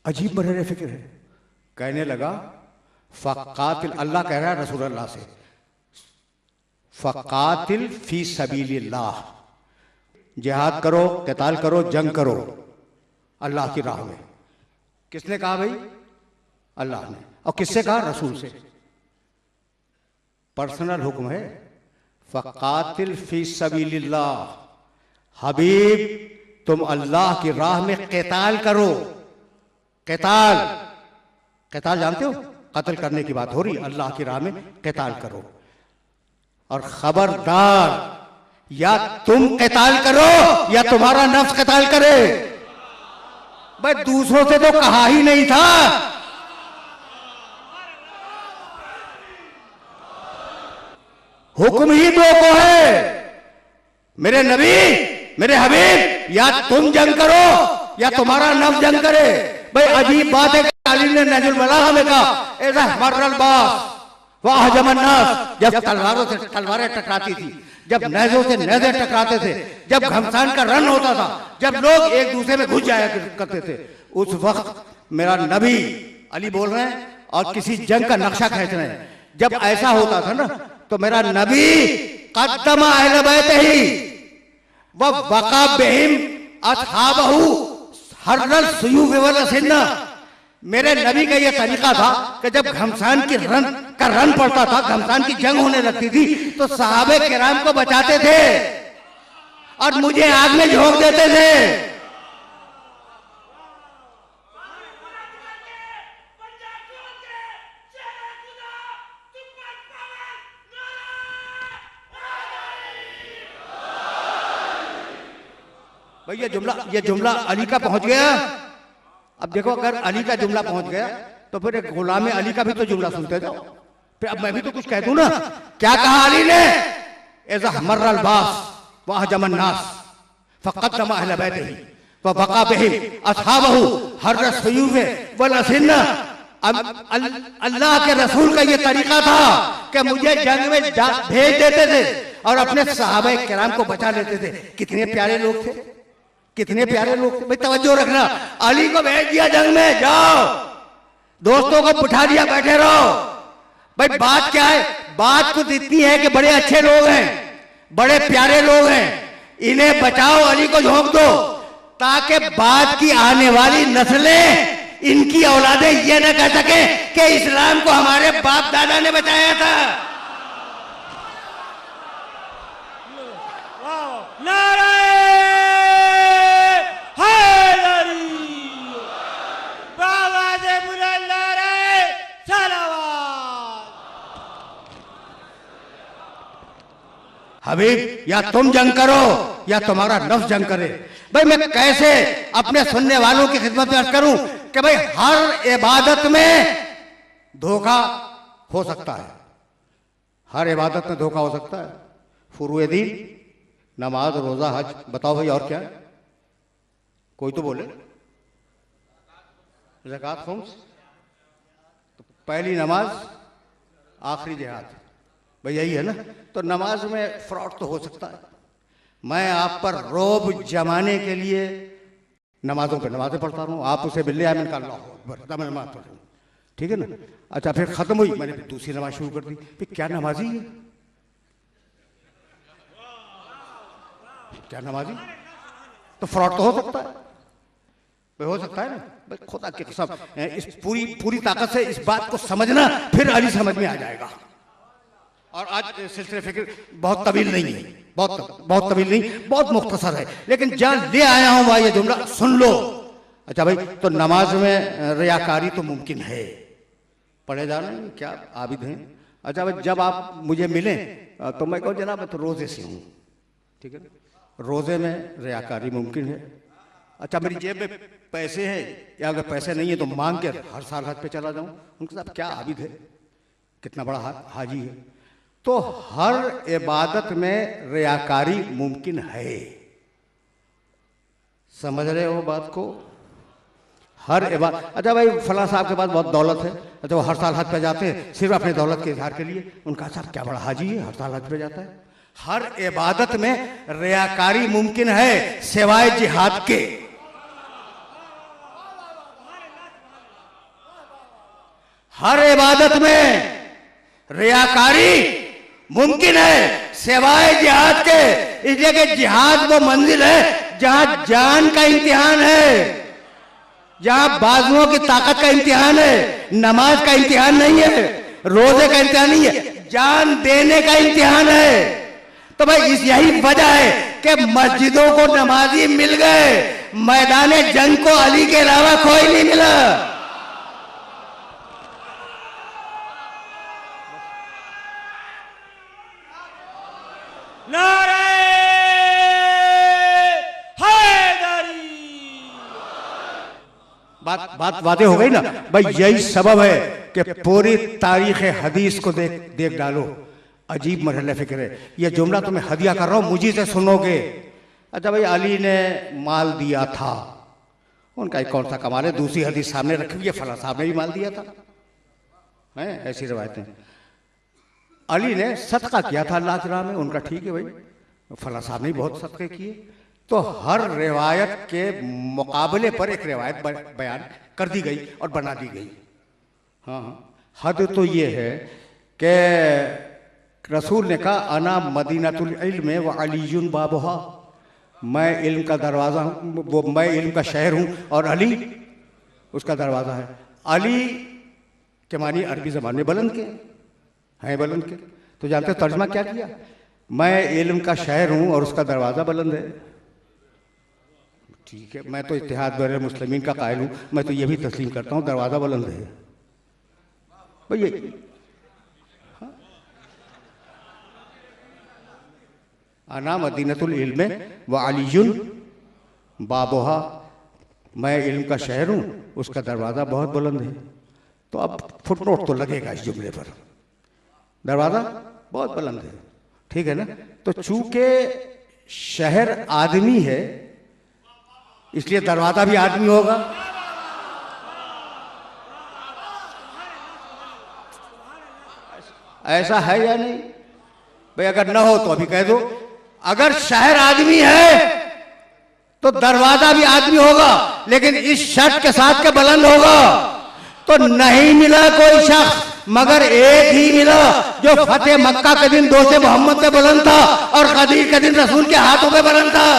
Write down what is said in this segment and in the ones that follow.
अजीब मरहरे फिक्र है। कहने लगा फ़क़ातिल, अल्लाह कह रहा है रसूल अल्लाह से, फ़क़ातिल फ़ी सबीलिल्लाह, जिहाद करो, क़िताल करो, जंग करो अल्लाह की राह में। किसने कहा भाई? अल्लाह ने। और किससे कहा? रसूल से। पर्सनल हुक्म है, फ़क़ातिल फ़ी सबीलिल्लाह, हबीब तुम अल्लाह की राह में क़िताल करो। क़िताल, क़िताल जानते हो? कत्ल करने की बात हो रही, अल्लाह की राह में क़िताल करो। और खबरदार, या तुम क़िताल करो या तुम्हारा नफ्स क़िताल करे। भाई दूसरों से तो कहा ही नहीं था। हुक्म ही दो को है, मेरे नबी, मेरे हबीब, या तुम जंग करो या तुम्हारा नफ्स जंग करे। भाई अजीब बात है, तालीम ने नहजुल बलागा में कहा, ऐसा मर्रल बास वाह जमन्नास, जब तलवारों से तलवारें टकराती थी, जब नेज़ों से नेज़े टकराते थे, जब घमसान का रन होता था, जब लोग एक दूसरे में घुस जाया करते थे, उस वक्त मेरा नबी अली बोल रहे हैं और किसी जंग का नक्शा खींच रहे हैं, जब ऐसा होता था ना तो मेरा नबी कद्दम अहले बैतिही व वक़ा बिहिम अस्हाबहू हर्रल सुयूफ वल असिन्ना। मेरे नबी का यह तरीका था कि जब घमसान की रन पड़ता था, घमसान की जंग होने लगती थी, तो सहाबे किराम को बचाते थे और मुझे आग में झोंक देते थे। भाई ये जुमला अली का पहुंच गया। अब देखो, अगर अली का जुमला पहुंच गया तो फिर एक गुलाम अली का भी तो जुमला सुनते जाओ। फिर अब मैं भी तो कुछ कह दूं ना। क्या कहा अली ने? ऐसा मर्रल बास वाह जमन्नास फ़क़द्दम अहले बैतिही व वक़ा बिहिम अस्हाबहू हर्र सुयूफ वल असिन्ना। अल्लाह के रसूल का ये तरीका था कि मुझे जंग में भेज देते थे और अपने सहाबा किराम को बचा लेते थे। कितने प्यारे लोग थे, कितने प्यारे लोग थे। भाई तवज्जो रखना, अली को भेज दिया जंग में, जाओ दोस्तों को बिठा दिया, बैठे रहो। भाई बात क्या है? बात कुछ इतनी है कि बड़े अच्छे लोग हैं, बड़े प्यारे लोग हैं, इन्हें बचाओ, अली को झोंक दो, ताकि बाद की आने वाली नस्लें, इनकी औलादें ये न कह सके कि इस्लाम को हमारे बाप दादा ने बचाया था। हबीब, या तुम जंग करो या तुम्हारा नफ्स जंग करे। भाई मैं कैसे अपने सुनने वालों की खिदमत में अर्ज करूं कि भाई हर इबादत में धोखा हो सकता है, हर इबादत में धोखा हो सकता है। फुरूए दीन, नमाज, रोजा, हज, बताओ भाई और क्या है? कोई तो बोले। ज़कात, खुम्स, तो पहली नमाज, आखिरी जिहाद, भाई यही है ना। तो नमाज में फ्रॉड तो हो सकता है। मैं आप पर रोब जमाने के लिए नमाजों पे नमाजें पढ़ता हूँ, आप उसे बिल्ले आमिन का अल्लाह अकबर नमाज पढ़ रहे, ठीक है ना। अच्छा, फिर खत्म हुई, मैंने फिर दूसरी नमाज शुरू कर दी। फिर क्या नमाजी है, क्या नमाजी? तो फ्रॉड तो हो सकता है भाई, हो सकता है ना भाई। खुदा की कसम, इस पूरी ताकत से इस बात को समझना, फिर अली समझ में आ जाएगा। और आज सिलसिले फिक्र बहुत तवील नहीं है, बहुत तवील नहीं, बहुत मुख्तसर है, लेकिन जहाँ ले आया हूं वह ये जुमला सुन लो। अच्छा भाई, तो नमाज में रियाकारी तो मुमकिन है, पढ़े जा रहे हैं, क्या आबिद हैं। अच्छा भाई, जब आप मुझे मिलें तो मैं कहूँ जनाब मैं तो रोजे से हूँ, ठीक है, रोजे में रियाकारी मुमकिन है। अच्छा, मेरी जेब में पैसे हैं, या अगर पैसे नहीं है तो मांग के हर साल हज पे चला जाऊँ। उनके साथ क्या आबिद है, कितना बड़ा हाजी है। तो हर इबादत में रियाकारी मुमकिन है, समझ रहे हो बात को? हर इबादत। अच्छा भाई, फला साहब के पास बहुत दौलत है, अच्छा वो हर साल हज पे जाते हैं सिर्फ अपने दौलत के इजहार के लिए। उनका साहब क्या बड़ा हाजी है, हर साल हज पे जाता है। हर इबादत में रियाकारी मुमकिन है सिवाय जिहाद के। हर इबादत में रियाकारी मुमकिन है सिवाय जिहाद के, इसलिए कि जिहाद वो मंजिल है जहां जान का इम्तिहान है, जहां बाजुओं की ताकत का इम्तिहान है, नमाज का इम्तिहान नहीं है, रोजे का इम्तिहान नहीं है, जान देने का इम्तिहान है। तो भाई इस यही वजह है कि मस्जिदों को नमाजी मिल गए, मैदान जंग को अली के अलावा कोई नहीं मिला। नारे हैदरी। बात वादे हो गई ना भाई। यही सबब है कि पूरी तारीख हदीस को देख डालो, अजीब मरहले फिक्र है। ये जुमला तो मैं हदिया कर रहा हूं, मुझी से सुनोगे। अच्छा भाई, अली ने माल दिया था, उनका एक कौन सा कमाल है। दूसरी हदीस सामने रखी हुई है, फला साहब ने भी माल दिया था, हैं ऐसी रवायतें। अली ने सदका किया था अल्लाह की राह में, उनका ठीक है भाई, फला साहब ने बहुत सदक़े किए। तो हर रिवायत के मुकाबले पर एक रिवायत बयान कर दी गई और बना दी गई। हाँ, हद तो ये है कि रसूल ने कहा अना मदीनतुल इल्म व अलीयुन बाबुहा, मैं इल्म का दरवाज़ा हूँ, वो मैं इल्म का शहर हूँ और अली उसका दरवाज़ा है। अली के मानी अरबी ज़बान में बुलंद के हैं, बुलंद के। तो जानते हो तर्जमा क्या किया? मैं इल्म का शहर हूँ और उसका दरवाज़ा बुलंद है। ठीक है, मैं तो इत्तेहाद बैन मुस्लिमीन का कायल हूँ, मैं तो ये भी तस्लीम करता हूँ दरवाज़ा बुलंद है भाई। अना मदीनतुल इल्म व अलीयुन बाबुहा, मैं इल्म का शहर हूँ, उसका दरवाज़ा बहुत बुलंद है। तो अब फुटनोट तो लगेगा इस जुमले पर, दरवाज़ा बहुत बुलंद है, ठीक है ना। तो चूंकि शहर आदमी है इसलिए दरवाज़ा भी आदमी होगा। ऐसा है या नहीं भाई? अगर ना हो तो अभी कह दो। अगर शहर आदमी है तो दरवाजा भी आदमी होगा, लेकिन इस शर्त के साथ के बुलंद होगा। तो नहीं मिला कोई शख्स मगर एक ही मिला जो फतेह मक्का के दिन दोसे मोहम्मद पे बुलंद था और कदीर के दिन रसूल के हाथों पे बुलंद था।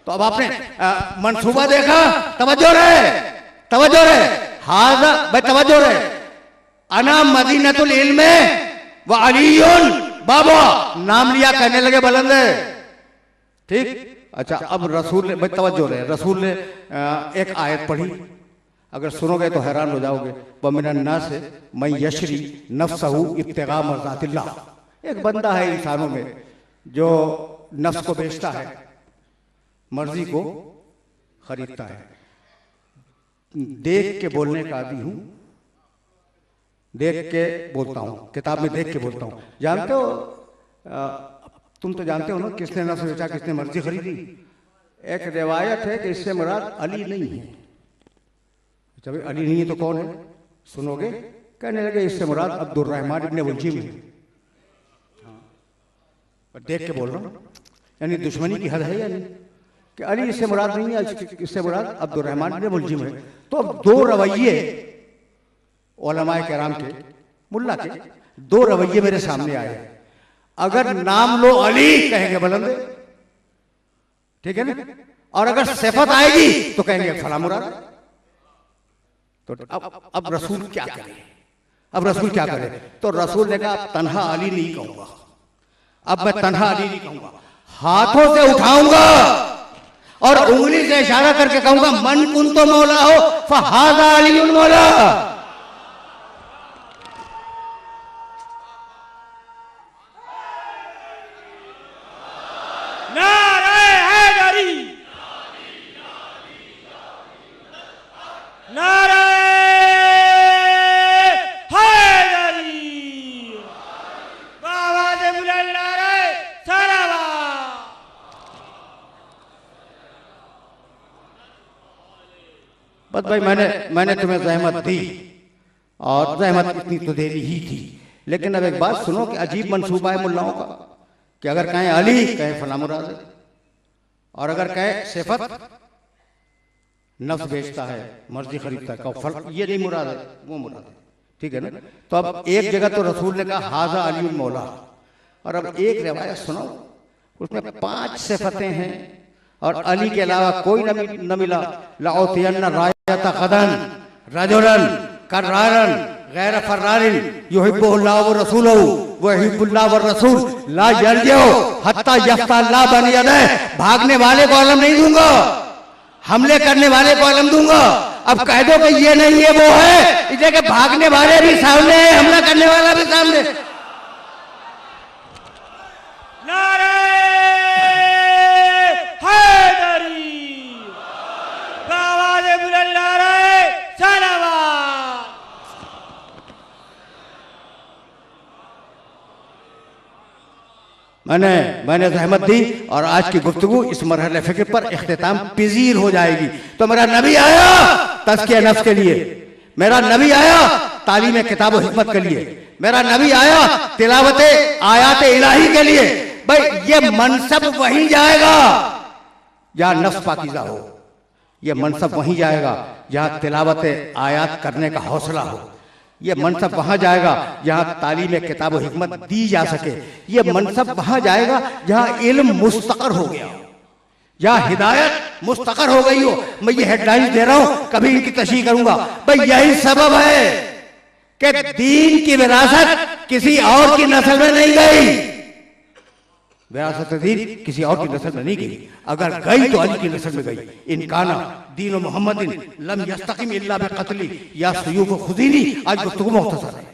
तो अब आपने मंसूबा देखा, तवज्जो रहे, तवज्जो रहे, हाजा भाई तवज्जो रहे। अना मदीनतुल इल्म व अलीयुन बाबा, नाम लिया कहने लगे बुलंद है, ठीक। अच्छा, अब रसूल ने, भाई तवज्जो रहे, रसूल ने एक आयत पढ़ी, अगर सुनोगे तो हैरान हो जाओगे। वमिनन नास मन यशरी नफ्सहु इब्तिगा मर्ज़ातिल्लाह, एक बंदा है इंसानों में जो नफ्स को बेचता है, मर्जी को खरीदता है। देख के बोलने का आदी हूं, देख के बोलता हूं, किताब में देख के बोलता हूं। जानते हो, तुम तो जानते हो ना किसने नफ्स बेचा, किसने मर्जी खरीदी। एक रिवायत है कि इससे मुराद अली नहीं है। जब अली नहीं है तो कौन है? सुनोगे, कहने लगे इससे मुराद अब्दुर्रहमान इब्ने मुलजिम है। हाँ, देख के बोल रहा हूं, यानी दुश्मनी की हद है या नहीं? कि अली इससे मुराद नहीं है, इससे मुराद अब्दुर्रहमान इब्ने मुलजिम है। तो अब दो रवैये उलमाए किराम के, मुल्ला के दो रवैये मेरे सामने आए। अगर नाम लो अली कहेंगे बुलंद, ठीक है ना, और अगर सिफत आएगी तो कहेंगे फला मुराद। तो अब रसूल क्या करे? अब रसूल क्या करे? तो रसूल ने कहा तन्हा अली नहीं कहूंगा, अब मैं तन्हा अली नहीं कहूंगा, हाथों से उठाऊंगा और उंगली से इशारा करके कहूंगा मन कुन तो मौला हो फहादा अलीउल मौला। बस भाई, मैंने तुम्हें जहमत दी और जहमत इतनी तो देरी ही थी। लेकिन अब एक बात सुनो कि अजीब मंसूबा है मुल्लाओं का कि अगर कहें अली कहें फला मुराद है, और अगर कहें सिफत नफ्स बेचता है, मर्जी खरीदता है, फर्क ये नहीं मुराद है, वो मुराद है, ठीक है ना। तो अब एक जगह तो रसूल ने कहा हाजा अली मौला, और अब एक रिवायत सुनो, उसमें 5 सिफतें हैं और अली के अलावा कोई न मिला। लअतियन्ना रायत गदन रजुलन कर्रारन गैर फर्रारिन युहिब्बुहुल्लाहु व रसूलुहु व युहिब्बुल्लाहु व रसूल ला यरजिउ हत्ता यफ्ताल्लाह बन यदैह। भागने वाले को अलम नहीं दूंगा, हमले करने वाले को अलम दूंगा। अब कह दो कि ये नहीं है वो है, इसलिए कि भागने वाले भी सामने है, हमला करने वाला भी सामने। नारे हैदरी, आवाज़ बुलंद नारे सलावत। मैंने जहमत दी और आज की गुफ्तगू इस मरहले फिक्र पर इख्तिताम पजीर हो जाएगी। तो मेरा नबी आया तज़किया नफ्स के लिए, मेरा नबी आया तालीम किताब और हिकमत के लिए, मेरा नबी आया तिलावत आयात इलाही के लिए। भाई ये मनसब वहीं जाएगा जहां नफ्स पाकीज़ा हो, ये मनसब वहीं जाएगा जहां तिलावत आयात करने का हौसला हो, ये मनसब वहां जाएगा जहां तालीम किताब और हिकमत दी जा सके, ये मनसब वहां जाएगा जहां इल्म मुस्तकर हो गया, जहां हिदायत मुस्तकर हो गई हो। मैं ये हेडलाइंस दे रहा हूं, कभी इनकी तशरीह करूंगा। भाई यही सबब है कि दीन की विरासत किसी और की नस्ल में नहीं गई, विरासत दीन किसी और की नस्ल में नहीं गई, अगर गई तो अली की नस्ल में गई। इनकाना दीन मोहम्मदिन लम यस्तकिम इल्ला बिक़त्ली या सुयूफ खुदीनी। आज गुफ्तगू मुख्तसर है।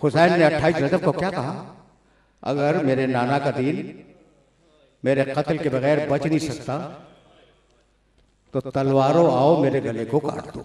हुसैन ने 28 रजब को क्या कहा, अगर मेरे नाना का दीन मेरे कत्ल के बगैर बच नहीं सकता तो तलवारों आओ मेरे गले को काट दो।